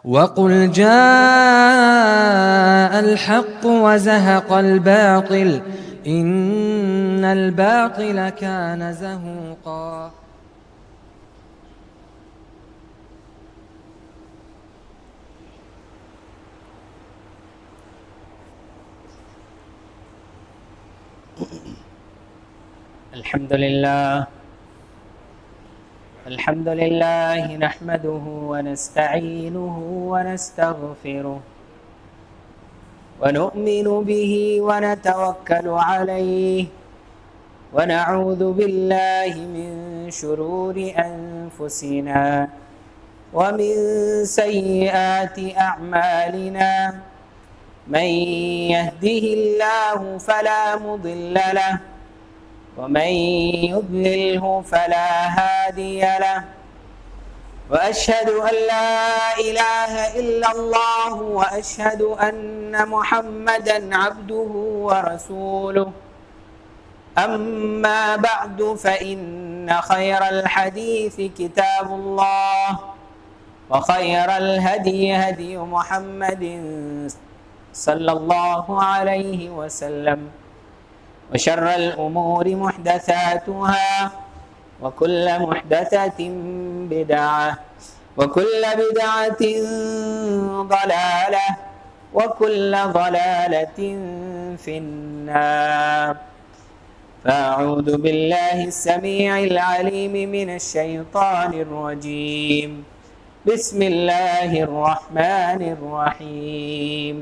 وقل جاء الحق وزهق الباطل إن الباطل كان زهوقا. الحمد لله نحمده ونستعينه ونستغفره ونؤمن به ونتوكل عليه ونعوذ بالله من شرور أنفسنا ومن سيئات أعمالنا من يهده الله فلا مضل له ومن يضلله فلا هادي له وأشهد أن لا إله إلا الله وأشهد أن محمدا عبده ورسوله. أما بعد فإن خير الحديث كتاب الله وخير الهدي هدي محمد صلى الله عليه وسلم وشر الأمور محدثاتها وكل محدثة بدعة وكل بدعة ضلالة وكل ضلالة في النار. فأعوذ بالله السميع العليم من الشيطان الرجيم. بسم الله الرحمن الرحيم.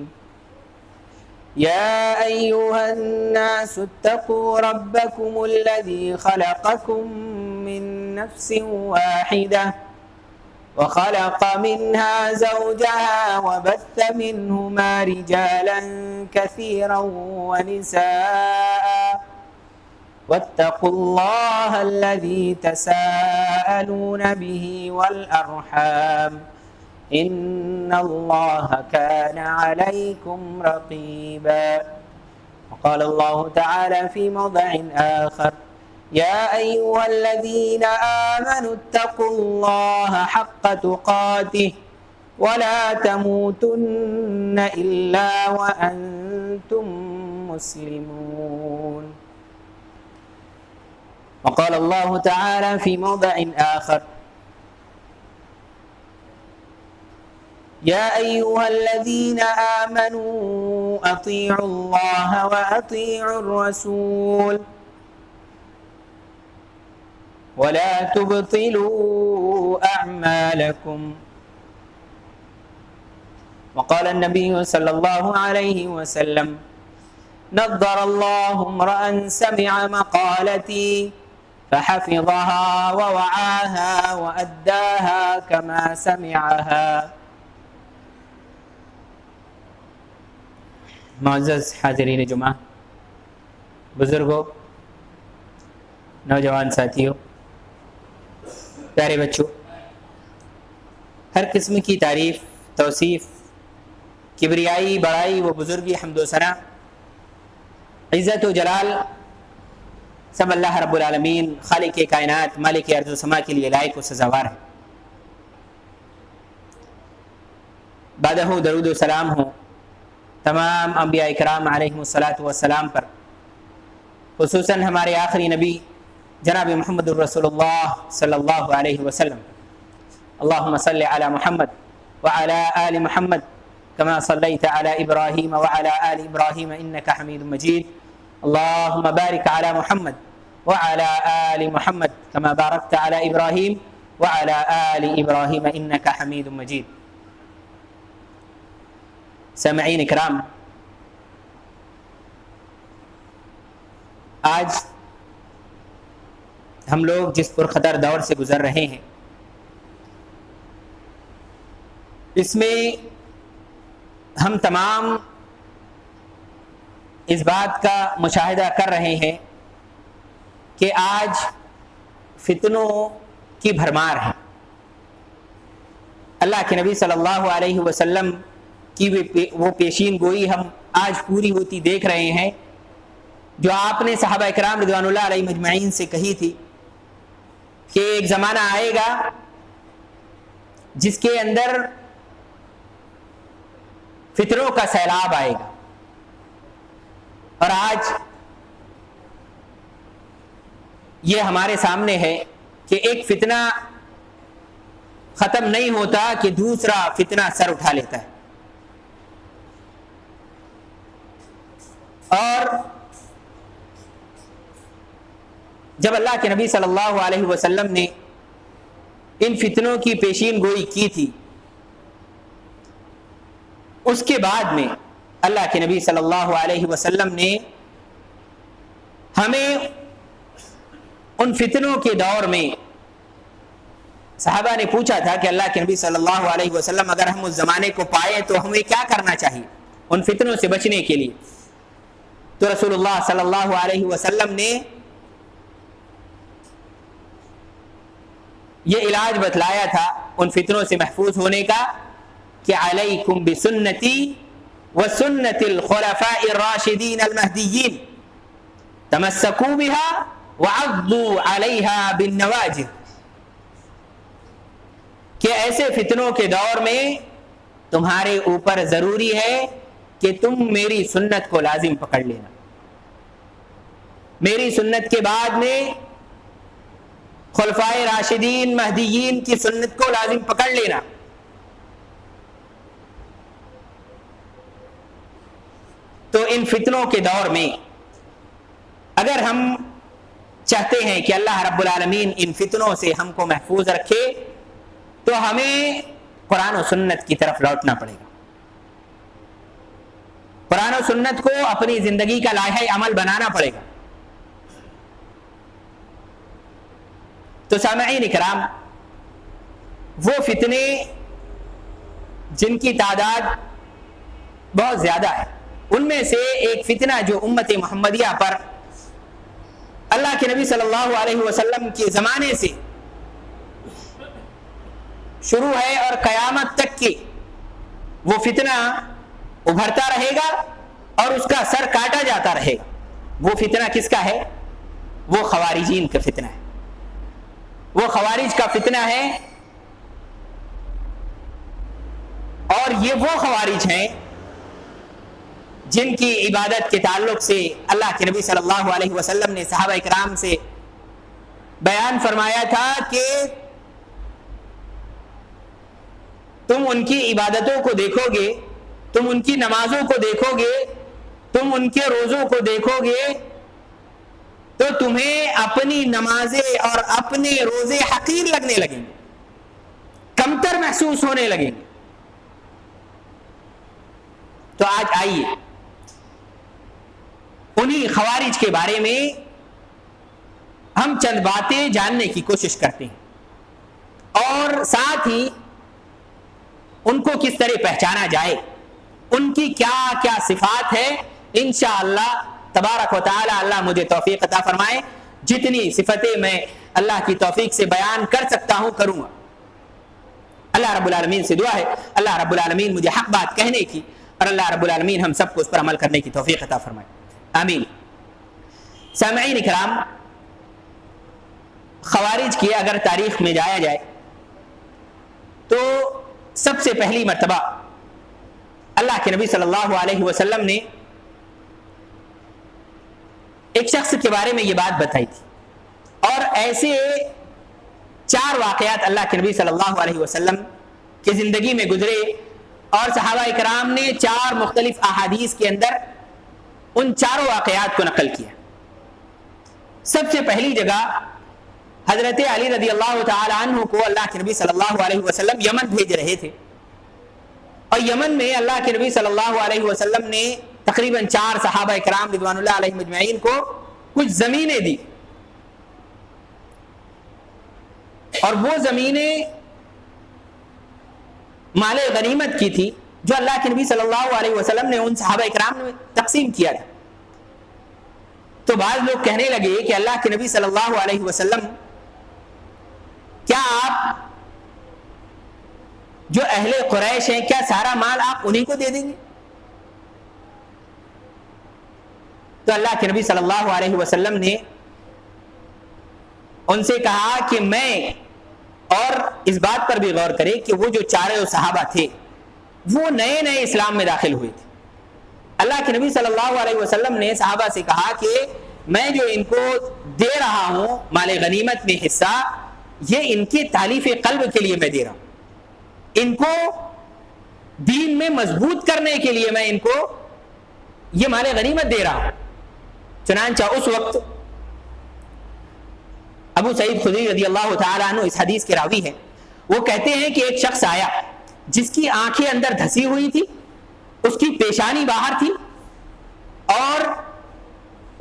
يا أيها الناس اتقوا ربكم الذي خلقكم من نفس واحدة وخلق منها زوجها وبث منهما رجالا كثيرا ونساء واتقوا الله الذي تساءلون به والأرحام إن الله كان عليكم رقيبا. وقال الله تعالى في موضع آخر: يا أيها الذين آمنوا اتقوا الله حق تقاته ولا تموتن إلا وأنتم مسلمون. وقال الله تعالى في موضع آخر: يا أيها الذين آمنوا أطيعوا الله وأطيعوا الرسول ولا تبطلوا أعمالكم. وقال النبي صلى الله عليه وسلم: نضر الله امرأ سمع مقالتي فحفظها ووعاها وأداها كما سمعها. معزز حاضرین جمعہ، بزرگوں، نوجوان ساتھیوں، پیارے بچوں، ہر قسم کی تعریف، توصیف، کبریائی، بڑائی و بزرگی، حمد و ثنا، عزت و جلال سب اللہ رب العالمین خالق کائنات، مالک ارض و سما کے لیے لائق و سزاوار ہے۔ بعدہ درود و سلام ہو تمام انبیاء اکرام علیہم الصلاۃ والسلام پر، خصوصاً ہمارے آخری نبی جناب محمد الرسول اللہ صلی اللہ علیہ وسلم۔ اللہم صلی علی محمد وعلی آل محمد کما صلیت علی ابراہیم وعلی آل ابراہیم انک حمید مجید۔ اللہم بارک علی محمد وعلی آل محمد کما بارکت علی ابراہیم وعلی آل ابراہیم انک حمید مجید۔ سامعین اکرام، آج ہم لوگ جس پرخطر دور سے گزر رہے ہیں، اس میں ہم تمام اس بات کا مشاہدہ کر رہے ہیں کہ آج فتنوں کی بھرمار ہے۔ اللہ کے نبی صلی اللہ علیہ وسلم کی وہ پیشین گوئی ہم آج پوری ہوتی دیکھ رہے ہیں جو آپ نے صحابہ اکرام رضوان اللہ علیہ مجمعین سے کہی تھی کہ ایک زمانہ آئے گا جس کے اندر فتنوں کا سیلاب آئے گا. اور آج یہ ہمارے سامنے ہے کہ ایک فتنہ ختم نہیں ہوتا کہ دوسرا فتنہ سر اٹھا لیتا ہے. اور جب اللہ کے نبی صلی اللہ علیہ وسلم نے ان فتنوں کی پیشین گوئی کی تھی، اس کے بعد میں اللہ کے نبی صلی اللہ علیہ وسلم نے ہمیں ان فتنوں کے دور میں، صحابہ نے پوچھا تھا کہ اللہ کے نبی صلی اللہ علیہ وسلم اگر ہم اس زمانے کو پائے تو ہمیں کیا کرنا چاہیے ان فتنوں سے بچنے کے لیے؟ تو رسول اللہ صلی اللہ علیہ وسلم نے یہ علاج بتلایا تھا ان فتنوں سے محفوظ ہونے کا کہ علیکم بسنتی وسنت الخلفاء الراشدین المہدیین تمسکوا بها وعضوا علیہا بالنواجذ، کہ ایسے فتنوں کے دور میں تمہارے اوپر ضروری ہے کہ تم میری سنت کو لازم پکڑ لینا. میری سنت کے بعد میں خلفائے راشدین مہدیین کی سنت کو لازم پکڑ لینا. تو ان فتنوں کے دور میں اگر ہم چاہتے ہیں کہ اللہ رب العالمین ان فتنوں سے ہم کو محفوظ رکھے تو ہمیں قرآن و سنت کی طرف لوٹنا پڑے گا. قرآن و سنت کو اپنی زندگی کا لائحہ عمل بنانا پڑے گا. تو سامعین کرام، وہ فتنے جن کی تعداد بہت زیادہ ہے، ان میں سے ایک فتنہ جو امت محمدیہ پر اللہ کے نبی صلی اللہ علیہ وسلم کے زمانے سے شروع ہے اور قیامت تک کی وہ فتنہ ابھرتا رہے گا اور اس کا سر کاٹا جاتا رہے گا. وہ فتنہ کس کا ہے؟ وہ خوارجین کا فتنہ ہے. وہ خوارج کا فتنہ ہے. اور یہ وہ خوارج ہیں جن کی عبادت کے تعلق سے اللہ کے نبی صلی اللہ علیہ وسلم نے صحابہ اکرام سے بیان فرمایا تھا کہ تم ان کی عبادتوں کو دیکھو گے، تم ان کی نمازوں کو دیکھو گے، تم ان کے روزوں کو دیکھو گے تو تمہیں اپنی نمازیں اور اپنے روزے حقیر لگنے لگیں گے، کمتر محسوس ہونے لگیں گے. تو آج آئیے انہی خوارج کے بارے میں ہم چند باتیں جاننے کی کوشش کرتے ہیں اور ساتھ ہی ان کو کس طرح پہچانا جائے، ان کی کیا کیا صفات ہے. انشاءاللہ تبارک و تعالی اللہ مجھے توفیق عطا فرمائے، جتنی صفتیں میں اللہ کی توفیق سے بیان کر سکتا ہوں کروں گا. اللہ رب العالمین سے دعا ہے اللہ رب العالمین مجھے حق بات کہنے کی اور اللہ رب العالمین ہم سب کو اس پر عمل کرنے کی توفیق عطا فرمائے، آمین. سامعین اکرام، خوارج کی اگر تاریخ میں جایا جائے تو سب سے پہلی مرتبہ اللہ کے نبی صلی اللہ علیہ وسلم نے ایک شخص کے بارے میں یہ بات بتائی تھی اور ایسے 4 واقعات اللہ کے نبی صلی اللہ علیہ وسلم کی زندگی میں گزرے اور صحابہ اکرام نے 4 مختلف احادیث کے اندر ان 4 واقعات کو نقل کیا. سب سے پہلی جگہ حضرت علی رضی اللہ تعالی عنہ کو اللہ کے نبی صلی اللہ علیہ وسلم یمن بھیج رہے تھے اور یمن میں اللہ کے نبی صلی اللہ علیہ وسلم نے تقریباً 4 صحابہ اکرام رضوان اللہ علیہم اجمعین کو کچھ زمینیں دی اور وہ زمینیں مال غنیمت کی تھی جو اللہ کے نبی صلی اللہ علیہ وسلم نے ان صحابہ اکرام میں تقسیم کیا تھا. تو بعض لوگ کہنے لگے کہ اللہ کے نبی صلی اللہ علیہ وسلم کیا آپ جو اہل قریش ہیں کیا سارا مال آپ انہیں کو دے دیں گے؟ تو اللہ کے نبی صلی اللہ علیہ وسلم نے ان سے کہا کہ میں، اور اس بات پر بھی غور کرے کہ وہ جو 4 صحابہ تھے وہ نئے نئے اسلام میں داخل ہوئے تھے. اللہ کے نبی صلی اللہ علیہ وسلم نے صحابہ سے کہا کہ میں جو ان کو دے رہا ہوں مال غنیمت میں حصہ، یہ ان کی تالیف قلب کے لیے میں دے رہا ہوں، ان کو دین میں مضبوط کرنے کے لیے میں ان کو یہ مال غنیمت دے رہا ہوں. چنانچہ اس وقت ابو سعید خدری رضی اللہ تعالیٰ عنہ اس حدیث کے راوی ہیں، وہ کہتے ہیں کہ ایک شخص آیا جس کی آنکھیں اندر دھسی ہوئی تھی، اس کی پیشانی باہر تھی اور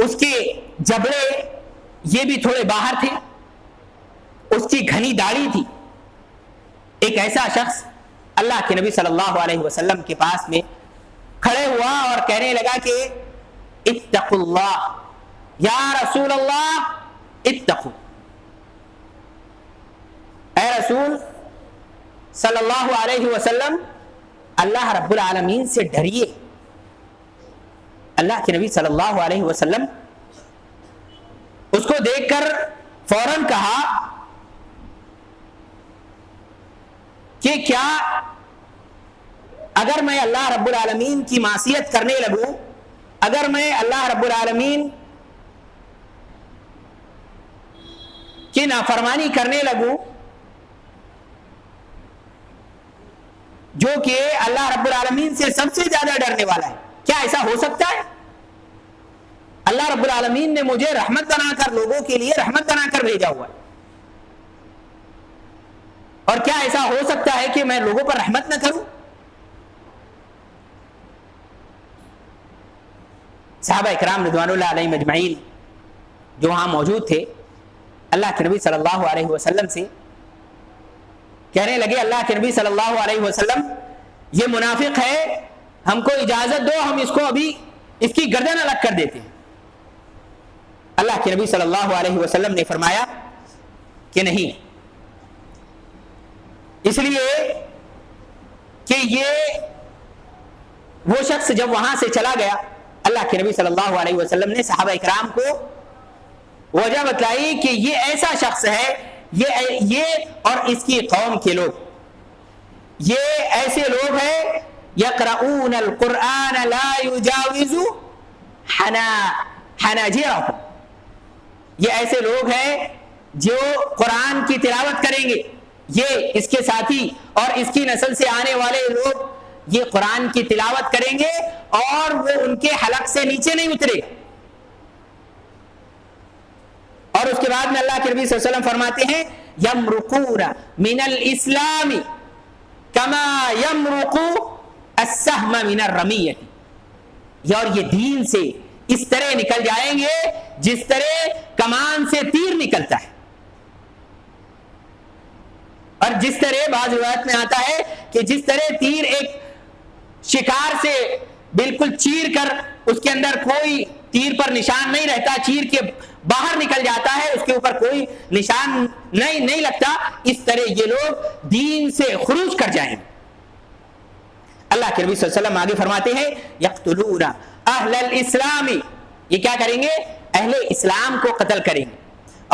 اس کے جبڑے یہ بھی تھوڑے باہر تھے، اس کی گھنی داڑھی تھی. ایک ایسا شخص اللہ کے نبی صلی اللہ علیہ وسلم کے پاس میں کھڑے ہوا اور کہنے لگا کہ اتقوا اللہ یا رسول اللہ اتقوا، اے رسول صلی اللہ علیہ وسلم اللہ رب العالمین سے ڈریے. اللہ کے نبی صلی اللہ علیہ وسلم اس کو دیکھ کر فوراً کہا کہ کیا اگر میں اللہ رب العالمین کی معصیت کرنے لگوں، اگر میں اللہ رب العالمین کی نافرمانی کرنے لگوں جو کہ اللہ رب العالمین سے سب سے زیادہ ڈرنے والا ہے، کیا ایسا ہو سکتا ہے؟ اللہ رب العالمین نے مجھے رحمت بنا کر، لوگوں کے لیے رحمت بنا کر بھیجا ہوا ہے، اور کیا ایسا ہو سکتا ہے کہ میں لوگوں پر رحمت نہ کروں؟ صحابہ اکرام رضوان اللہ علیہم اجمعین جو وہاں موجود تھے اللہ کے نبی صلی اللہ علیہ وسلم سے کہنے لگے، اللہ کے نبی صلی اللہ علیہ وسلم یہ منافق ہے، ہم کو اجازت دو، ہم اس کو ابھی اس کی گردن الگ کر دیتے ہیں. اللہ کے نبی صلی اللہ علیہ وسلم نے فرمایا کہ نہیں، اس لیے کہ یہ وہ شخص جب وہاں سے چلا گیا، اللہ کے نبی صلی اللہ علیہ وسلم نے صحابہ اکرام کو وجہ بتلائی کہ یہ ایسا شخص ہے، یہ اور اس کی قوم کے لوگ، یہ ایسے لوگ ہیں یقرؤون القرآن لا یجاوز حناجرہم، یہ ایسے لوگ ہیں جو قرآن کی تلاوت کریں گے، یہ اس کے ساتھی اور اس کی نسل سے آنے والے لوگ یہ قرآن کی تلاوت کریں گے اور وہ ان کے حلق سے نیچے نہیں اترے. اور اس کے بعد میں اللہ کے نبی صلی اللہ علیہ وسلم فرماتے ہیں یمرقون من الاسلام کما یمرق السهم من الرمیہ، اور یہ دین سے اس طرح نکل جائیں گے جس طرح کمان سے تیر نکلتا ہے. اور جس طرح بعض روایت میں آتا ہے کہ جس طرح تیر ایک شکار سے بالکل چیر کر اس کے اندر کوئی تیر پر نشان نہیں رہتا، چیر کے باہر نکل جاتا ہے، اس کے اوپر کوئی نشان نہیں لگتا، اس طرح یہ لوگ دین سے خروج کر جائیں. اللہ کے نبی صلی اللہ علیہ وسلم آگے فرماتے ہیں یقتلون اہل الاسلام، یہ کیا کریں گے؟ اہل اسلام کو قتل کریں گے.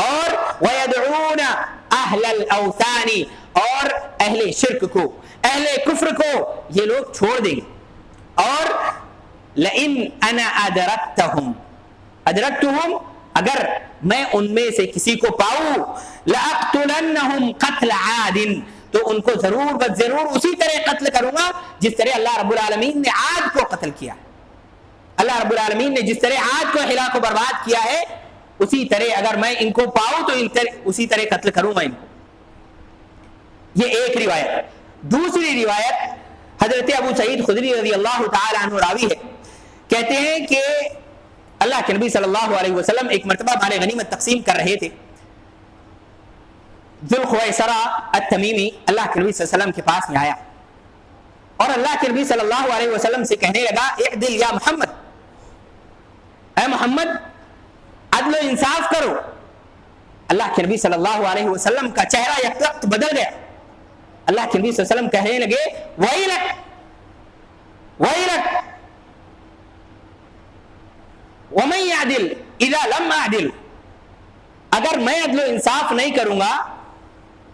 اور ویدعون اہل الاوثان، اور اہل شرک کو، اہل کفر کو یہ لوگ چھوڑ دیں گے. اور لئن انا ادرکتہم، اگر میں ان میں سے کسی کو پاؤں، لأقتلنہم قتل عاد، تو ان کو ضرور بس ضرور اسی طرح قتل کروں گا جس طرح اللہ رب العالمین نے عاد کو قتل کیا. اللہ رب العالمین نے جس طرح عاد کو ہلاک و برباد کیا ہے، اسی طرح اگر میں ان کو پاؤں تو اسی طرح قتل کروں گا ان کو. یہ ایک روایت. دوسری روایت حضرت ابو سعید خدری رضی اللہ تعالی عنہ راوی ہے، کہتے ہیں کہ اللہ کے نبی صلی اللہ علیہ وسلم ایک مرتبہ مال غنیمت تقسیم کر رہے تھے. ذوالخویسرہ التمیمی اللہ کے نبی صلی اللہ علیہ وسلم کے پاس میں آیا اور اللہ کے نبی صلی اللہ علیہ وسلم سے کہنے لگا اعدل یا محمد، اے محمد عدل و انصاف کرو. اللہ کے نبی صلی اللہ علیہ وسلم کا چہرہ یک وقت بدل گیا. اللہ کے نبی صلی اللہ علیہ وسلم کہنے لگے ویلک ویلک ومن یعدل اذا لم اعدل، اگر میں عدل و انصاف نہیں کروں گا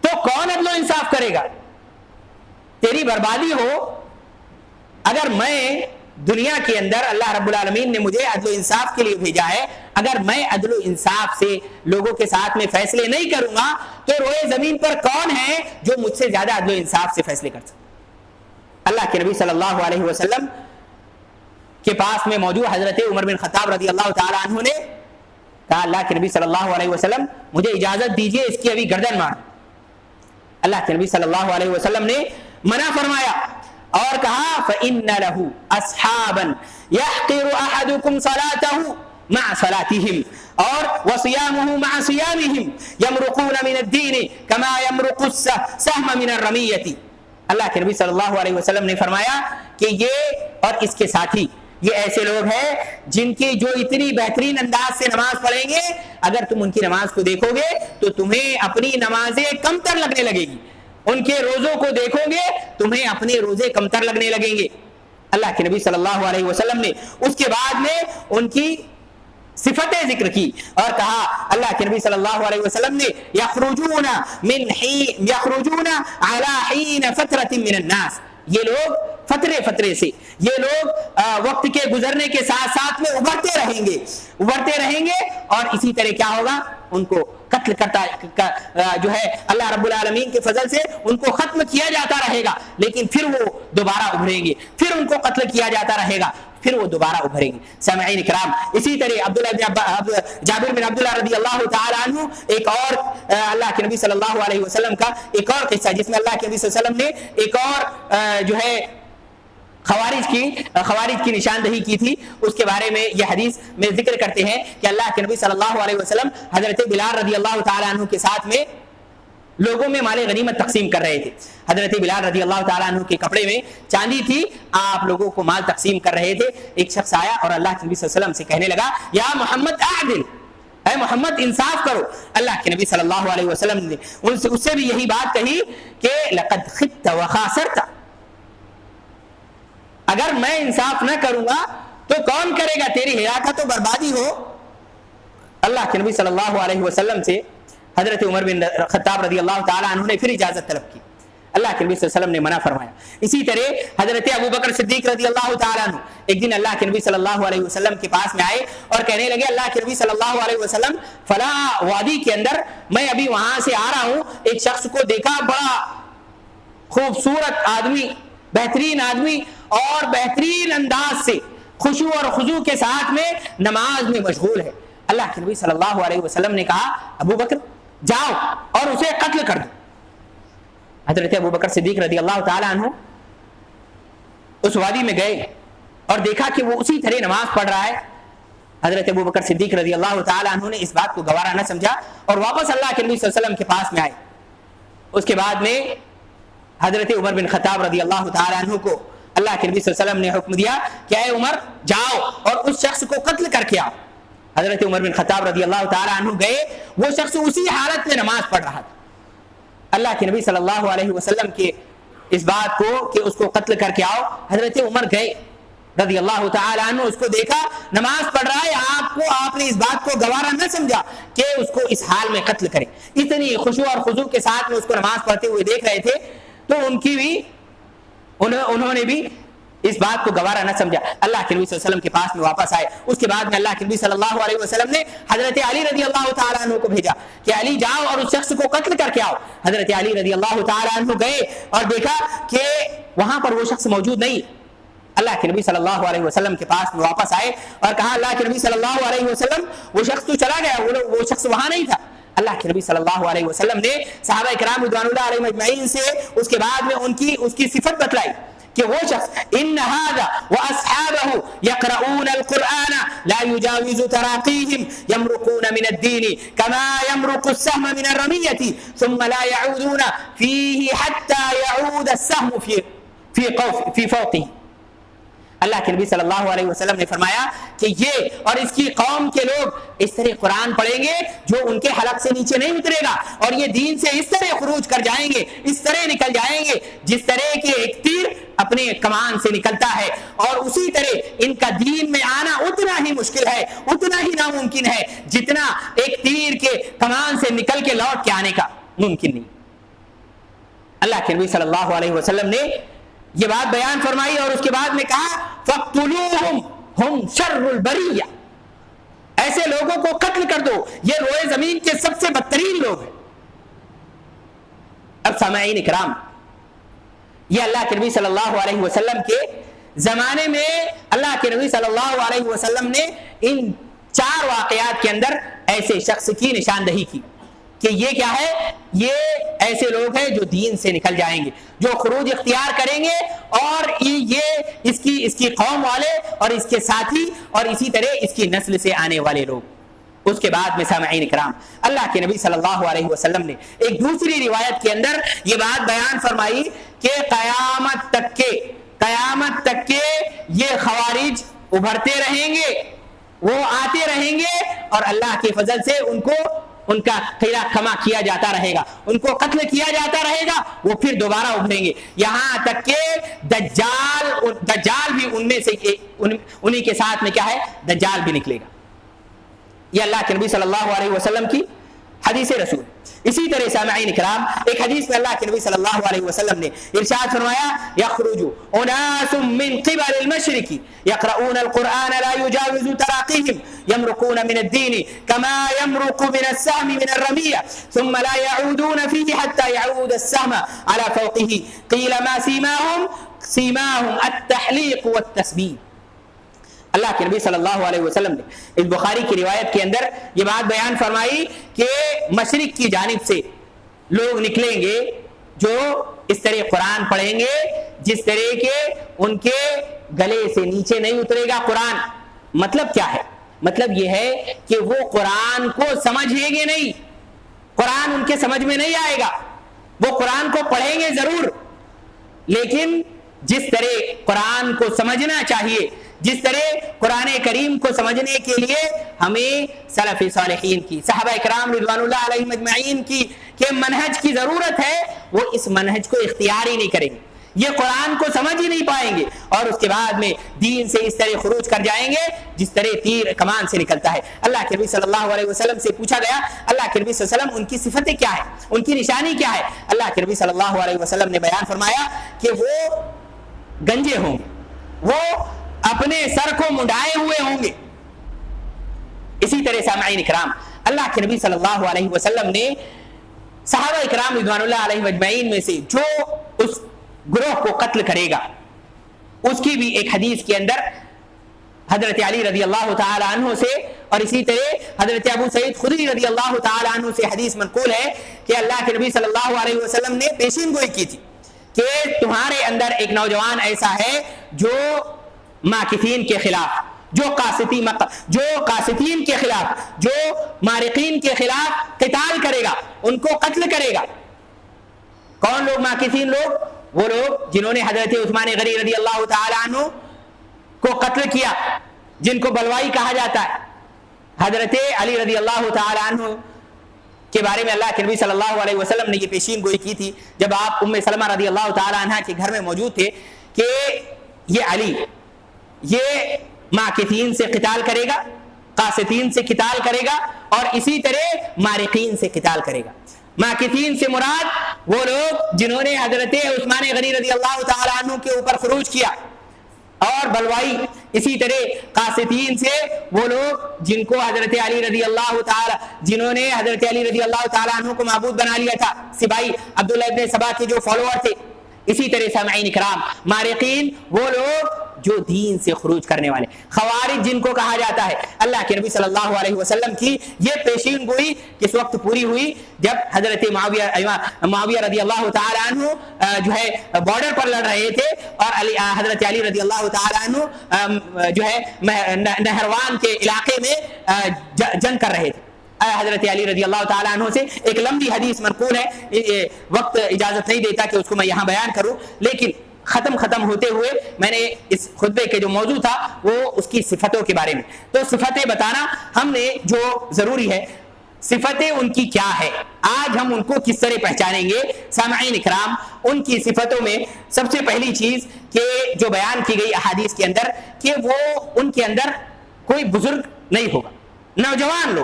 تو کون عدل و انصاف کرے گا؟ تیری بربادی ہو اگر میں دنیا کے اندر اللہ رب العالمین نے مجھے عدل و انصاف کے لیے بھیجا ہے، اگر میں عدل و انصاف سے لوگوں کے ساتھ میں فیصلے نہیں کروں گا تو روئے زمین پر کون ہے جو مجھ سے زیادہ عدل و انصاف سے فیصلے کر سکتا؟ اللہ کے نبی صلی اللہ علیہ وسلم کے پاس میں موجود حضرت عمر بن خطاب رضی اللہ تعالی عنہ نے کہا اللہ کے نبی صلی اللہ علیہ وسلم مجھے اجازت دیجئے اس کی ابھی گردن مار۔ اللہ کے نبی صلی اللہ علیہ وسلم نے منع فرمایا اور کہا فَإِنَّ لَهُ أَصْحَابًا يَحْقِرُ أَحَدُكُمْ صَلَاتَهُ مع صلاتهم اور وصيامه مع صيامهم يمرقون من الدين كما يمرق السهم من الرمية۔ اللہ کے نبی صلی اللہ علیہ وسلم نے فرمایا کہ یہ اور اس کے ساتھی یہ ایسے لوگ ہیں جن کی جو اتنی بہترین انداز سے نماز پڑھیں گے، اگر تم ان کی نماز کو دیکھو گے تو تمہیں اپنی نمازیں کمتر لگنے لگے گی، ان کے روزوں کو دیکھو گے تمہیں اپنے روزے کمتر لگنے لگیں گے۔ اللہ کے نبی صلی اللہ علیہ وسلم نے اس کے بعد میں ان کی صفتیں ذکر کی اور کہا اللہ کے نبی صلی اللہ علیہ وسلم نے یخرجون علی حین فترۃ من الناس، یہ لوگ فترے سے، یہ لوگ وقت کے گزرنے کے ساتھ ساتھ میں ابھرتے رہیں گے اور اسی طرح کیا ہوگا، ان کو قتل کرتا جو ہے اللہ رب العالمین کے فضل سے ان کو ختم کیا جاتا رہے گا، لیکن پھر وہ دوبارہ ابھریں گے، پھر ان کو قتل کیا جاتا رہے گا، پھر وہ دوبارہ ابھریں گے۔ سامعین کرام، اسی طرح جابر بن عبداللہ رضی اللہ تعالی عنہ ایک اور اللہ کے نبی صلی اللہ علیہ وسلم کا ایک اور قصہ جس میں اللہ کے نبی صلی اللہ علیہ وسلم نے ایک اور جو ہے خوارج کی نشاندہی کی تھی، اس کے بارے میں یہ حدیث میں ذکر کرتے ہیں کہ اللہ کے نبی صلی اللہ علیہ وسلم حضرت بلال رضی اللہ تعالی عنہ کے ساتھ میں لوگوں میں مال غنیمت تقسیم کر رہے تھے۔ حضرت بلال رضی اللہ تعالیٰ عنہ کے کپڑے میں چاندی تھی، آپ لوگوں کو مال تقسیم کر رہے تھے۔ ایک شخص آیا اور اللہ کے نبی صلی اللہ علیہ وسلم سے کہنے لگا یا محمد اعدل، اے محمد انصاف کرو۔ اللہ کے نبی صلی اللہ علیہ وسلم نے اس سے بھی یہی بات کہی کہ لقد خبت وخاسرت، اگر میں انصاف نہ کروں گا تو کون کرے گا، تیری ہلاکت و بربادی ہو۔ اللہ کے نبی صلی اللہ علیہ وسلم سے حضرت عمر بن خطاب رضی اللہ تعالی عنہ نے پھر اجازت طلب کی، اللہ کے نبی صلی اللہ علیہ وسلم نے منع فرمایا۔ اسی طرح حضرت ابو بکر صدیق رضی اللہ تعالی عنہ ایک دن اللہ کے نبی صلی اللہ علیہ وسلم کے پاس میں آئے اور کہنے لگے اللہ کے نبی صلی اللہ علیہ وسلم فلاں وادی کے اندر میں ابھی وہاں سے آ رہا ہوں، ایک شخص کو دیکھا، بڑا خوبصورت آدمی، بہترین آدمی اور بہترین انداز سے خشوع اور خضوع کے ساتھ میں نماز میں مشغول ہے۔ اللہ کے نبی صلی اللہ علیہ وسلم نے کہا ابو بکر جاؤ اور اسے قتل کر دو۔ حضرت ابو بکر صدیق رضی اللہ تعالی عنہ اس وادی میں گئے اور دیکھا کہ وہ اسی طرح نماز پڑھ رہا ہے۔ حضرت ابو بکر صدیق رضی اللہ تعالی عنہ نے اس بات کو گوارا نہ سمجھا اور واپس اللہ کے نبی صلی اللہ علیہ وسلم کے پاس میں آئے۔ اس کے بعد میں حضرت عمر بن خطاب رضی اللہ تعالی عنہ کو اللہ کے نبی صلی اللہ علیہ وسلم نے حکم دیا کہ اے عمر جاؤ اور اس شخص کو قتل کر کے آؤ۔ حضرت عمر بن خطاب رضی اللہ تعالی عنہ گئے، وہ شخص اسی حالت میں نماز پڑھ رہا تھا۔ اللہ کے نبی صلی اللہ علیہ وسلم کے اس بات کو کہ اس کو قتل کر کے آؤ، حضرت عمر گئے رضی اللہ تعالی عنہ، اس کو دیکھا نماز پڑھ رہا ہے، آپ نے اس بات کو گوارا نہ سمجھا کہ اس کو اس حال میں قتل کریں۔ اتنی خشوع اور خضوع کے ساتھ میں اس کو نماز پڑھتے ہوئے دیکھ رہے تھے تو انہوں نے بھی اس بات کو گوارا نہ سمجھا، اللہ کے نبی صلی اللہ علیہ وسلم کے پاس میں واپس آئے۔ اس کے بعد میں اللہ کے نبی صلی اللہ علیہ وسلم نے حضرت علی رضی اللہ تعالی عنہ کو بھیجا کہ علی جاؤ اور اس شخص کو قتل کر کے آؤ۔ حضرت علی رضی اللہ تعالی عنہ گئے اور دیکھا کہ وہاں پر وہ شخص موجود نہیں۔ اللہ کے نبی صلی اللہ علیہ وسلم کے پاس میں واپس آئے اور کہا اللہ کے نبی صلی اللہ علیہ وسلم وہ شخص تو چلا گیا، وہ شخص وہاں نہیں تھا۔ اللہ کے نبی صلی اللہ علیہ وسلم نے صحابہ کرام رضوان اللہ علیہم اجمعین سے اس کے بعد میں اس کی صفت بتلائی کہ وہ شخص ان هذا واصحابه يقرؤون القرآن لا يجاوز تراقيهم يمرقون من الدين كما يمرق السهم من الرمية ثم لا يعودون فيه حتى يعود السهم في فوقه۔ اللہ کے نبی صلی اللہ علیہ وسلم نے فرمایا کہ یہ اور اس کی قوم کے لوگ اس طرح قرآن پڑھیں گے جو ان کے حلق سے نیچے نہیں اترے گا، اور یہ دین سے اس طرح خروج کر جائیں گے، اس طرح نکل جائیں گے جس طرح کہ ایک تیر اپنے کمان سے نکلتا ہے، اور اسی طرح ان کا دین میں آنا اتنا ہی مشکل ہے، اتنا ہی ناممکن ہے جتنا ایک تیر کے کمان سے نکل کے لوٹ کے آنے کا ممکن نہیں۔ اللہ کے نبی صلی اللہ علیہ وسلم نے یہ بات بیان فرمائی اور اس کے بعد میں کہا فَاقْتُلُوهُمْ هُمْ شَرُّ الْبَرِيَّةِ، ایسے لوگوں کو قتل کر دو، یہ روئے زمین کے سب سے بدترین لوگ ہیں۔ اب سامعین اکرام، یہ اللہ کے نبی صلی اللہ علیہ وسلم کے زمانے میں اللہ کے نبی صلی اللہ علیہ وسلم نے ان 4 واقعات کے اندر ایسے شخص کی نشاندہی کی کہ یہ کیا ہے، یہ ایسے لوگ ہیں جو دین سے نکل جائیں گے، جو خروج اختیار کریں گے، اور یہ اس کی قوم والے اور اس کے ساتھی اور اسی طرح اس کی نسل سے آنے والے لوگ۔ اس کے بعد میں سامعین اکرام، اللہ کے نبی صلی اللہ علیہ وسلم نے ایک دوسری روایت کے اندر یہ بات بیان فرمائی کہ قیامت تک کے یہ خوارج ابھرتے رہیں گے، وہ آتے رہیں گے، اور اللہ کے فضل سے ان کا قیرہ کما کیا جاتا رہے گا، ان کو قتل کیا جاتا رہے گا، وہ پھر دوبارہ ابھریں گے، یہاں تک کہ دجال بھی ان میں سے انہی کے ساتھ میں کیا ہے، دجال بھی نکلے گا۔ یہ اللہ کے نبی صلی اللہ علیہ وسلم کی حدیث رسول۔ اسی طرح سامعین اکرام، ایک حدیث میں اللہ کے نبی صلی اللہ علیہ وسلم نے ارشاد فرمایا یخرج اناس من قبل المشرق يقرؤون القرآن لا يجاوز تراقيهم يمرقون من الدين كما يمرق من السهم من الرمية ثم لا يعودون فيه حتى يعود السهم على فوقه قيل ما سيماهم التحليق والتسبيح۔ اللہ کے نبی صلی اللہ علیہ وسلم نے اس بخاری کی روایت کے اندر یہ بات بیان فرمائی کہ مشرق کی جانب سے لوگ نکلیں گے جو اس طرح قرآن پڑھیں گے جس طرح کے ان کے گلے سے نیچے نہیں اترے گا قرآن۔ مطلب کیا ہے؟ مطلب یہ ہے کہ وہ قرآن کو سمجھیں گے نہیں، قرآن ان کے سمجھ میں نہیں آئے گا، وہ قرآن کو پڑھیں گے ضرور، لیکن جس طرح قرآن کو سمجھنا چاہیے، جس طرح قرآن کریم کو سمجھنے کے لیے ہمیں سلف صالحین کی، صحابہ کرام رضوان اللہ علیہم اجمعین کی کہ منہج کی ضرورت ہے، وہ اس منہج کو اختیار ہی نہیں کریں گے، یہ قرآن کو سمجھ ہی نہیں پائیں گے، اور اس کے بعد میں دین سے اس طرح خروج کر جائیں گے جس طرح تیر کمان سے نکلتا ہے۔ اللہ کے نبی صلی اللہ علیہ وسلم سے پوچھا گیا، اللہ کے نبی صلی اللہ علیہ وسلم ان کی صفتیں کیا ہیں، ان کی نشانی کیا ہے؟ اللہ کے نبی صلی اللہ علیہ وسلم نے بیان فرمایا کہ وہ گنجے ہوں گے، وہ اپنے سر کو منڈائے ہوئے ہوں گے۔ اسی طرح سامعین اکرام، اللہ کے نبی صلی اللہ علیہ وسلم نے صحابہ اکرام رضوان اللہ علیہ اجمعین میں سے جو اس گروہ کو قتل کرے گا، اس کی بھی ایک حدیث کے اندر حضرت علی رضی اللہ تعالی عنہ سے اور اسی طرح حضرت ابو سعید خدری رضی اللہ تعالی عنہ سے حدیث منقول ہے کہ اللہ کے نبی صلی اللہ علیہ وسلم نے پیشین گوئی کی تھی کہ تمہارے اندر ایک نوجوان ایسا ہے جو ماکثین کے خلاف، جو قاسطین کے خلاف، جو مارقین کے خلاف قتال کرے گا، ان کو قتل کرے گا۔ کون لوگ ماکثین لوگ؟ وہ لوگ جنہوں نے حضرت عثمان غنی رضی اللہ تعالی عنہ کو قتل کیا، جن کو بلوائی کہا جاتا ہے۔ حضرت علی رضی اللہ تعالی عنہ کے بارے میں اللہ کے نبی صلی اللہ علیہ وسلم نے یہ پیشین گوئی کی تھی جب آپ ام سلمہ رضی اللہ تعالی عنہ کے گھر میں موجود تھے کہ یہ علی یہ ماکثین سے قتال کرے گا، قاسطین سے قتال کرے گا، اور اسی طرح مارقین سے قتال کرے گا۔ ماکثین سے مراد وہ لوگ جنہوں نے حضرت عثمان غنی رضی اللہ تعالی عنہ کے اوپر خروج کیا اور بلوائی، اسی طرح قاسطین سے وہ لوگ جن کو حضرت علی رضی اللہ تعالی، جنہوں نے حضرت علی رضی اللہ تعالی عنہ کو معبود بنا لیا تھا، سپاہی عبداللہ ابن سبا کے جو فالوور تھے۔ اسی طرح سامعین اکرام، مارقین وہ لوگ جو دین سے خروج کرنے والے، خوارج جن کو کہا جاتا ہے۔ اللہ کے نبی صلی اللہ علیہ وسلم کی یہ پیشین گوئی کس وقت پوری ہوئی؟ جب حضرت معاویہ رضی اللہ تعالی عنہ جو ہے بارڈر پر لڑ رہے تھے اور حضرت علی رضی اللہ تعالی عنہ جو ہے نہروان کے علاقے میں جنگ کر رہے تھے۔ حضرت علی رضی اللہ تعالی عنہ سے ایک لمبی حدیث منقول ہے، وقت اجازت نہیں دیتا کہ اس کو میں یہاں بیان کروں، لیکن ختم ہوتے ہوئے میں نے اس خطبے کے جو موضوع تھا وہ اس کی صفتوں کے بارے میں، تو صفتیں بتانا ہم نے جو ضروری ہے، صفتیں ان کی کیا ہے، آج ہم ان کو کس طرح پہچانیں گے۔ سامعین اکرام، ان کی صفتوں میں سب سے پہلی چیز کہ جو بیان کی گئی احادیث کے اندر کہ وہ ان کے اندر کوئی بزرگ نہیں ہوگا، نوجوان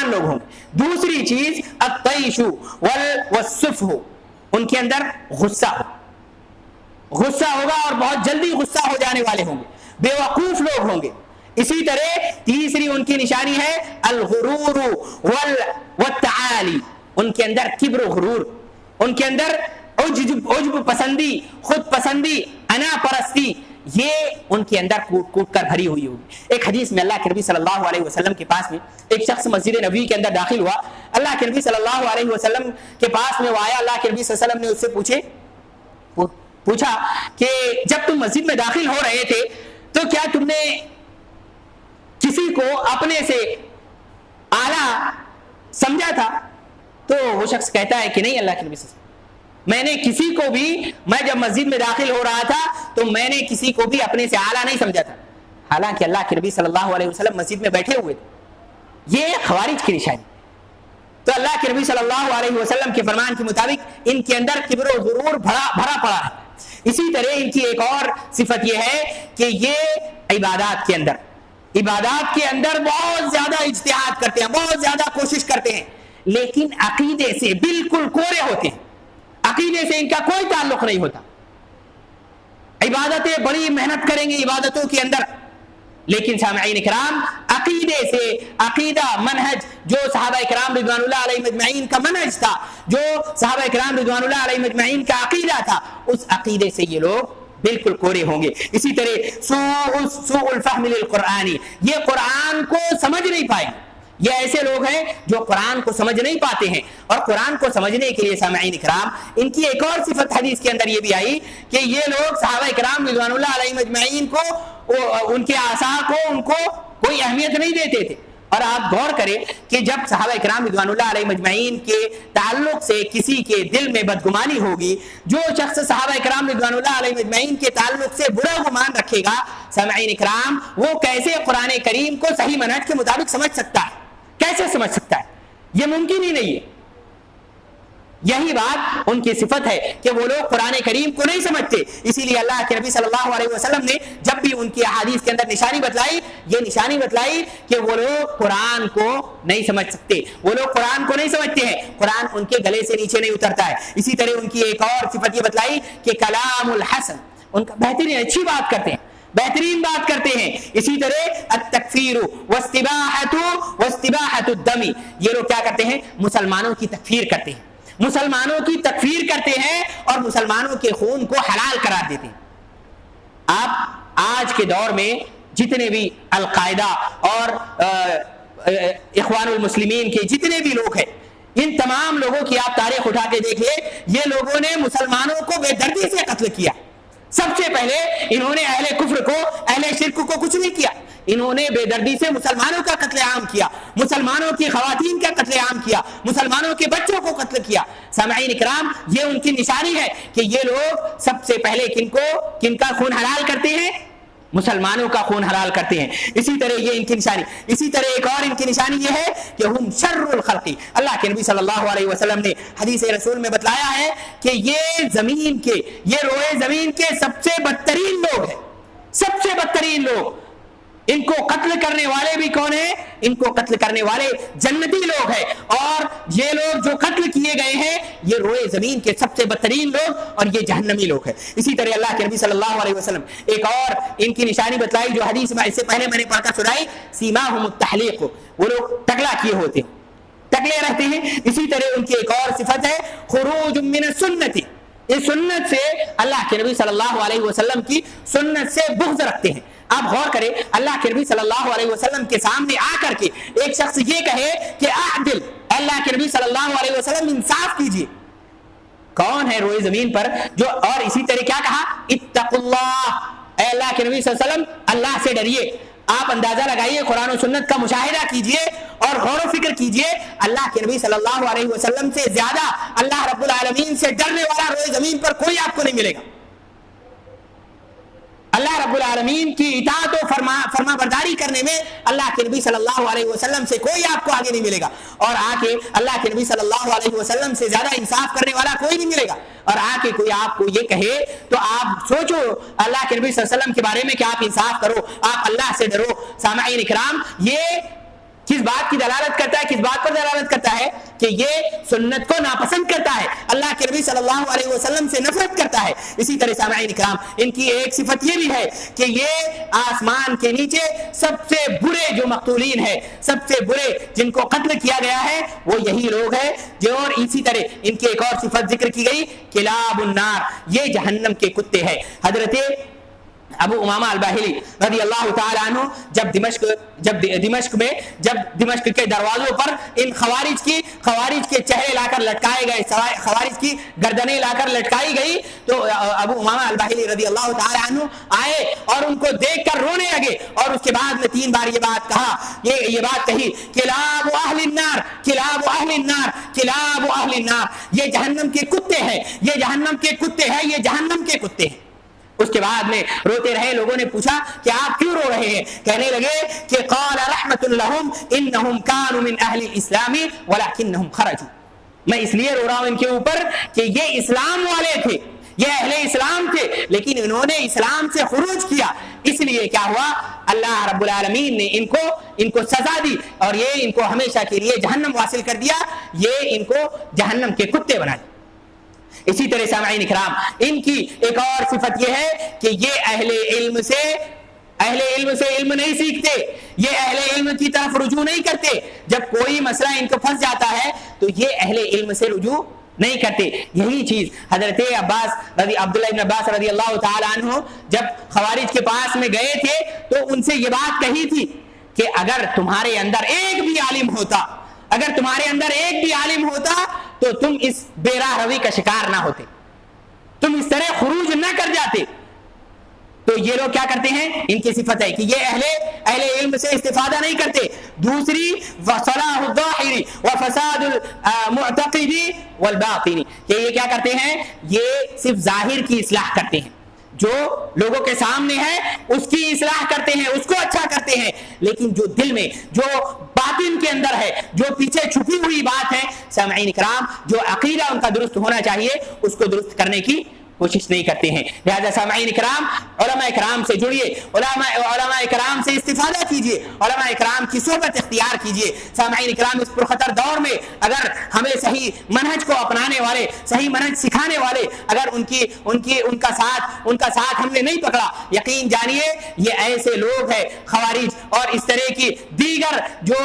لوگ ہوں گے۔ دوسری چیز الطیش والصفح، ان کے اندر غصہ ہو، غصہ ہوگا اور بہت جلدی غصہ ہو جانے والے ہوں گے، بے وقوف لوگ ہوں گے۔ اسی طرح تیسری ان کی نشانی ہے الغرور والتعالی، ان کے اندر کبر و غرور، ان کے اندر عجب پسندی، خود پسندی، انا پرستی، یہ ان کے اندر کوٹ کوٹ کر بھری ہوئی ہوگی۔ ایک حدیث میں اللہ کے نبی صلی اللہ علیہ وسلم کے پاس میں ایک شخص مسجد نبوی کے اندر داخل ہوا، اللہ کے نبی صلی اللہ علیہ وسلم کے پاس میں وہ آیا، اللہ کے نبی صلی اللہ علیہ وسلم نے اس سے پوچھا کہ جب تم مسجد میں داخل ہو رہے تھے تو کیا تم نے کسی کو اپنے سے اعلیٰ سمجھا تھا؟ تو وہ شخص کہتا ہے کہ نہیں اللہ کے نبی صلی اللہ علیہ وسلم، میں نے کسی کو بھی، میں جب مسجد میں داخل ہو رہا تھا تو میں نے کسی کو بھی اپنے سے اعلیٰ نہیں سمجھا تھا، حالانکہ اللہ کے نبی صلی اللہ علیہ وسلم مسجد میں بیٹھے ہوئے تھے۔ یہ خوارج کی نشانی۔ تو اللہ کے نبی صلی اللہ علیہ وسلم کے فرمان کے مطابق ان کے اندر کبر و غرور بھرا پڑا ہے۔ اسی طرح ان کی ایک اور صفت یہ ہے کہ یہ عبادات کے اندر بہت زیادہ اجتہاد کرتے ہیں، بہت زیادہ کوشش کرتے ہیں، لیکن عقیدے سے بالکل کورے ہوتے ہیں، عقیدے سے ان کا کوئی تعلق نہیں ہوتا۔ عبادتیں بڑی محنت کریں گے عبادتوں کے اندر، لیکن سامعین کرام عقیدے سے، عقیدہ منہج جو صحابہ کرام رضوان اللہ علیہ مجمعین کا منہج تھا، جو صحابہ کرام رضوان اللہ علیہ مجمعین کا عقیدہ تھا، اس عقیدے سے یہ لوگ بالکل کورے ہوں گے۔ اسی طرح سوء الفہم للقرآن، یہ قرآن کو سمجھ نہیں پائے، یہ ایسے لوگ ہیں جو قرآن کو سمجھ نہیں پاتے ہیں، اور قرآن کو سمجھنے کے لیے سامعین کرام ان کی ایک اور صفت حدیث کے اندر یہ بھی آئی کہ یہ لوگ صحابہ کرام رضوان اللہ علیہ مجمعین کو، ان کے آثار کو، ان کو کوئی اہمیت نہیں دیتے تھے۔ اور آپ غور کریں کہ جب صحابہ کرام رضوان اللہ علیہ مجمعین کے تعلق سے کسی کے دل میں بدگمانی ہوگی، جو شخص صحابہ کرام رضوان اللہ علیہ مجمعین کے تعلق سے برا گمان رکھے گا، سامعین کرام وہ کیسے قرآن کریم کو صحیح منہج کے مطابق سمجھ سکتا ہے؟ کیسے سمجھ سکتا ہے؟ یہ ممکن ہی نہیں ہے۔ یہی بات ان کی صفت ہے کہ وہ لوگ قرآن کریم کو نہیں سمجھتے۔ اسی لیے اللہ کے نبی صلی اللہ علیہ وسلم نے جب بھی ان کی احادیث کے اندر نشانی بتلائی، یہ نشانی بتلائی کہ وہ لوگ قرآن کو نہیں سمجھ سکتے، وہ لوگ قرآن کو نہیں سمجھتے ہیں، قرآن ان کے گلے سے نیچے نہیں اترتا ہے۔ اسی طرح ان کی ایک اور صفت یہ بتلائی کہ کلام الحسن، ان کا بہترین اچھی بات کرتے ہیں، بہترین بات کرتے ہیں۔ اسی طرح التکفیر واستباحۃ الدم، یہ لوگ کیا کرتے ہیں؟ مسلمانوں کی تکفیر کرتے ہیں، مسلمانوں کی تکفیر کرتے ہیں اور مسلمانوں کے خون کو حلال قرار دیتے ہیں۔ آپ آج کے دور میں جتنے بھی القاعدہ اور اخوان المسلمین کے جتنے بھی لوگ ہیں، ان تمام لوگوں کی آپ تاریخ اٹھا کے دیکھیے، یہ لوگوں نے مسلمانوں کو بے دردی سے قتل کیا۔ سب سے پہلے انہوں نے اہل کفر کو، اہل شرک کو کچھ نہیں کیا، انہوں نے بے دردی سے مسلمانوں کا قتل عام کیا، مسلمانوں کی خواتین کا قتل عام کیا، مسلمانوں کے بچوں کو قتل کیا۔ سامعین اکرام، یہ ان کی نشانی ہے کہ یہ لوگ سب سے پہلے کن کا خون حلال کرتے ہیں؟ مسلمانوں کا خون حلال کرتے ہیں۔ اسی طرح یہ ان کی نشانی، اسی طرح ایک اور ان کی نشانی یہ ہے کہ ہم شر الخلق، اللہ کے نبی صلی اللہ علیہ وسلم نے حدیث رسول میں بتلایا ہے کہ یہ زمین کے، یہ روئے زمین کے سب سے بدترین لوگ ہیں، سب سے بدترین لوگ۔ ان کو قتل کرنے والے بھی کون ہیں؟ ان کو قتل کرنے والے جنتی لوگ ہیں، اور یہ لوگ جو قتل کیے گئے ہیں یہ روئے زمین کے سب سے بدترین لوگ اور یہ جہنمی لوگ ہیں۔ اسی طرح اللہ کے نبی صلی اللہ علیہ وسلم ایک اور ان کی نشانی بتلائی جو حدیث میں اس سے پہلے میں نے پڑھ کر سنائی، سیماہم التحلیق، وہ لوگ ٹکلا کیے ہوتے ہیں، ٹکلے رہتے ہیں۔ اسی طرح ان کی ایک اور صفت ہے خروج من السنت، اس سنت سے، اللہ کے نبی صلی اللہ علیہ وسلم کی سنت سے بغض رکھتے ہیں۔ آپ غور کریں، اللہ کے نبی صلی اللہ علیہ وسلم کے سامنے آ کر کے ایک شخص یہ کہے کہ اعدل، اللہ کے نبی صلی اللہ علیہ وسلم انصاف کیجیے، کون ہے روئے زمین پر جو؟ اور اسی طرح کیا کہا؟ اتقوا اللہ، اے اللہ کے نبی صلی اللہ علیہ وسلم اللہ سے ڈریے۔ آپ اندازہ لگائیے، قرآن و سنت کا مشاہدہ کیجئے اور غور و فکر کیجئے، اللہ کے نبی صلی اللہ علیہ وسلم سے زیادہ اللہ رب العالمین سے ڈرنے والا روئے زمین پر کوئی آپ کو نہیں ملے گا۔ اللہ رب العالمین کی اطاعت و فرما برداری کرنے میں اللہ کے نبی صلی اللہ علیہ وسلم سے کوئی آپ کو آگے نہیں ملے گا، اور آ کے اللہ کے نبی صلی اللہ علیہ وسلم سے زیادہ انصاف کرنے والا کوئی نہیں ملے گا۔ اور آ کے کوئی آپ کو یہ کہے تو آپ سوچو اللہ کے نبی صلی اللہ علیہ وسلم کے بارے میں کہ آپ انصاف کرو، آپ اللہ سے ڈرو۔ سامعین اکرام، یہ کس بات کی دلالت کرتا ہے، کس بات پر دلالت کرتا ہے کہ یہ سنت کو ناپسند کرتا ہے، اللہ کے نبی صلی اللہ علیہ وسلم سے نفرت کرتا ہے۔ اسی طرح سامعین کرام ان کی ایک صفت یہ بھی ہے کہ یہ آسمان کے نیچے سب سے برے جو مقتولین ہیں، سب سے برے جن کو قتل کیا گیا ہے وہ یہی لوگ ہیں جو، اور اسی طرح ان کی ایک اور صفت ذکر کی گئی کلاب النار، یہ جہنم کے کتے ہیں۔ حضرت ابو امامہ الباہلی رضی اللہ تعالی عنہ جب دمشق کے دروازوں پر ان خوارج کے چہرے لا کر لٹکائے گئے، خوارج کی گردنیں لا کر لٹکائی گئی، تو ابو امامہ الباہلی رضی اللہ تعالی عنہ آئے اور ان کو دیکھ کر رونے لگے، اور اس کے بعد میں 3 بار یہ بات کہا، یہ بات کہی، کلاب اہل النار، کلاب اہل النار، کلاب اہل النار، یہ جہنم کے کتے ہیں، یہ جہنم کے کتے ہیں، یہ جہنم کے کتے ہیں۔ اس کے بعد میں روتے رہے، لوگوں نے پوچھا کہ آپ کیوں رو رہے ہیں؟ کہنے لگے کہ قال رحمت لهم انہم كانوا من اہل الاسلام ولكنهم خرجوا، میں اس لیے رو رہا ہوں ان کے اوپر کہ یہ اسلام والے تھے، یہ اہل اسلام تھے، لیکن انہوں نے اسلام سے خروج کیا، اس لیے کیا ہوا، اللہ رب العالمین نے ان کو سزا دی اور یہ ان کو ہمیشہ کے لیے جہنم واصل کر دیا، یہ ان کو جہنم کے کتے بنا دیا۔ اسی طرح سامعین اکرام ان کی ایک اور صفت یہ ہے کہ یہ اہل علم سے علم نہیں سیکھتے، یہ اہل علم کی طرف رجوع نہیں کرتے، جب کوئی مسئلہ ان کو پھنس جاتا ہے تو یہ اہل علم سے رجوع نہیں کرتے۔ یہی چیز حضرت عبداللہ ابن عباس رضی اللہ تعالی عنہ جب خوارج کے پاس میں گئے تھے تو ان سے یہ بات کہی تھی کہ اگر تمہارے اندر ایک بھی عالم ہوتا تو تم اس بے راہ روی کا شکار نہ ہوتے، تم اس طرح خروج نہ کر جاتے۔ تو یہ لوگ کیا کرتے ہیں، ان کی صفت ہے کہ یہ اہل علم سے استفادہ نہیں کرتے۔ دوسری وصلاح الظاہر وفساد المعتقد والباطن، کہ یہ کیا کرتے ہیں، یہ صرف ظاہر کی اصلاح کرتے ہیں، جو لوگوں کے سامنے ہے اس کی اصلاح کرتے ہیں، اس کو اچھا کرتے ہیں، لیکن جو دل میں، جو باطن کے اندر ہے، جو پیچھے چھپی ہوئی بات ہے، سامعین کرام جو عقیدہ ان کا درست ہونا چاہیے اس کو درست کرنے کی کوشش نہیں کرتے ہیں۔ لہذا سامعین کرام علماء کرام سے جڑیے، علماء کرام سے استفادہ کیجیے، علماء کرام کی صحبت اختیار کیجیے۔ سامعین کرام اس پرخطر دور میں اگر ہمیں صحیح منہج کو اپنانے والے، صحیح منہج سکھانے والے اگر ان کا ساتھ ہم نے نہیں پکڑا، یقین جانیے یہ ایسے لوگ ہیں خوارج اور اس طرح کی دیگر جو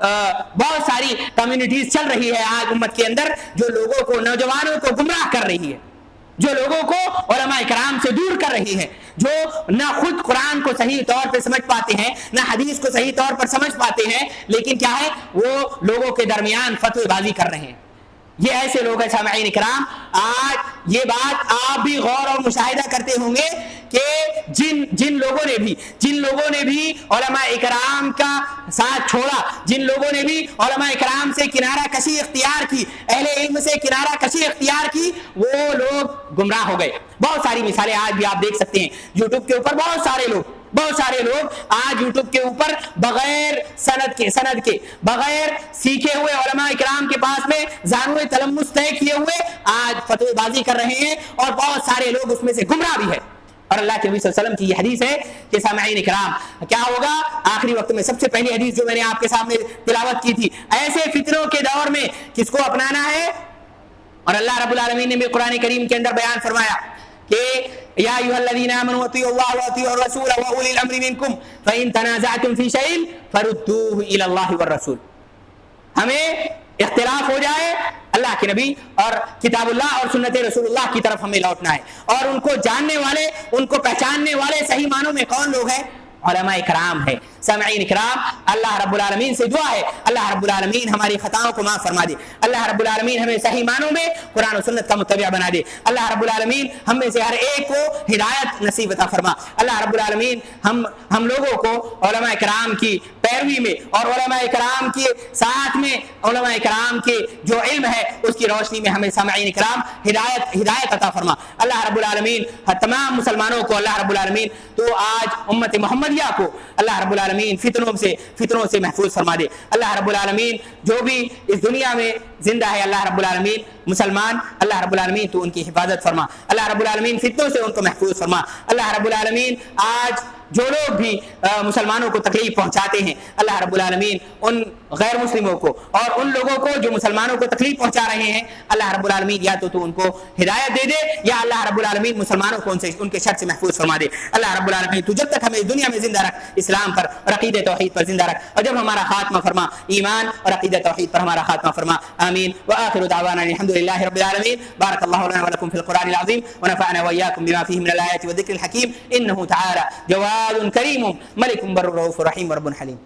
بہت ساری کمیونٹیز چل رہی ہے آج امت کے اندر، جو لوگوں کو، نوجوانوں کو گمراہ کر رہی ہے، جو لوگوں کو علماء کرام سے دور کر رہی ہے، جو نہ خود قرآن کو صحیح طور پر سمجھ پاتے ہیں، نہ حدیث کو صحیح طور پر سمجھ پاتے ہیں، لیکن کیا ہے وہ لوگوں کے درمیان فتوی بازی کر رہے ہیں۔ یہ ایسے لوگ ہیں سامعین کرام، آج یہ بات آپ بھی غور اور مشاہدہ کرتے ہوں گے کہ جن لوگوں نے بھی علماء اکرام کا ساتھ چھوڑا، جن لوگوں نے بھی علماء اکرام سے کنارہ کشی اختیار کی، اہل علم سے کنارہ کشی اختیار کی، وہ لوگ گمراہ ہو گئے۔ بہت ساری مثالیں آج بھی آپ دیکھ سکتے ہیں یوٹیوب کے اوپر، بہت سارے لوگ آج یوٹیوب کے اوپر بغیر سند کے بغیر سیکھے ہوئے علماء اکرام کے پاس میں زانوِ تلمس طے کیے ہوئے آج فتوی بازی کر رہے ہیں، اور بہت سارے لوگ اس میں سے گمراہ بھی ہیں۔ اور اللہ کے نبی صلی اللہ علیہ وسلم کی یہ حدیث ہے کہ سامعین اکرام کیا ہوگا آخری وقت میں، سب سے پہلی حدیث جو میں نے آپ کے سامنے تلاوت کی تھی، ایسے فتنوں کے دور میں کس کو اپنانا ہے؟ اور اللہ رب العالمین نے بھی قرآن کریم کے اندر بیان فرمایا کہ یا ایھا الذین آمنوا اطیعوا اللہ واطیعوا الرسول واولی الامر منکم فإن تنازعتم فی شیء فردوه الی اللہ والرسول۔ ہمیں اختلاف ہو جائے، اللہ کے نبی اور کتاب اللہ اور سنت رسول اللہ کی طرف ہمیں لوٹنا ہے، اور ان کو جاننے والے، ان کو پہچاننے والے صحیح معنوں میں کون لوگ ہیں؟ علماء کرام ہے۔ سامعین کرام اللہ رب العالمین سے دعا ہے اللہ رب العالمین ہماری خطاؤں کو معاف فرما دے، اللہ رب العالمین ہمیں صحیح معنوں میں قرآن و سنت کا متبع بنا دے، اللہ رب العالمین ہم میں سے ہر ایک کو ہدایت نصیب عطا فرما، اللہ رب العالمین ہم لوگوں کو علماء کرام کی پیروی میں اور علماء کرام کے ساتھ میں علماء کرام کے جو علم ہے اس کی روشنی میں ہمیں سامعین کرام ہدایت عطا فرما۔ اللہ رب العالمین تمام مسلمانوں کو اللہ رب العالمین تو آج امت محمدیہ کو اللہ رب العالمین فتنوں سے محفوظ فرما دے۔ اللہ رب العالمین جو بھی اس دنیا میں زندہ ہے اللہ رب العالمین مسلمان، اللہ رب العالمین تو ان کی حفاظت فرما، اللہ رب العالمین فتنوں سے ان کو محفوظ فرما۔ اللہ رب العالمین آج جو لوگ بھی مسلمانوں کو تکلیف پہنچاتے ہیں اللہ رب العالمین ان غیر مسلموں کو اور ان لوگوں کو جو مسلمانوں کو تکلیف پہنچا رہے ہیں، اللہ رب العالمین یا تو ان کو ہدایت دے دے یا اللہ رب العالمین مسلمانوں کو ان کے شر سے محفوظ فرما دے۔ اللہ رب العالمین تو جب تک ہمیں دنیا میں زندہ رکھ، اسلام پر اور عقیدہ توحید پر زندہ رکھ، اور جب ہمارا خاتمہ فرما ایمان اور عقیدہ توحید پر ہمارا خاتمہ فرما، آمین۔ وآخر دعوانا الحمد للہ رب العالمین۔ بارک اللہ لنا ولکم فی القرآن العظیم ونفعنا وإياكم بما فيه من الآيات والذكر الحكيم، إنه تعالى جواد كريم ملك بر رؤوف رحيم ورب حليم۔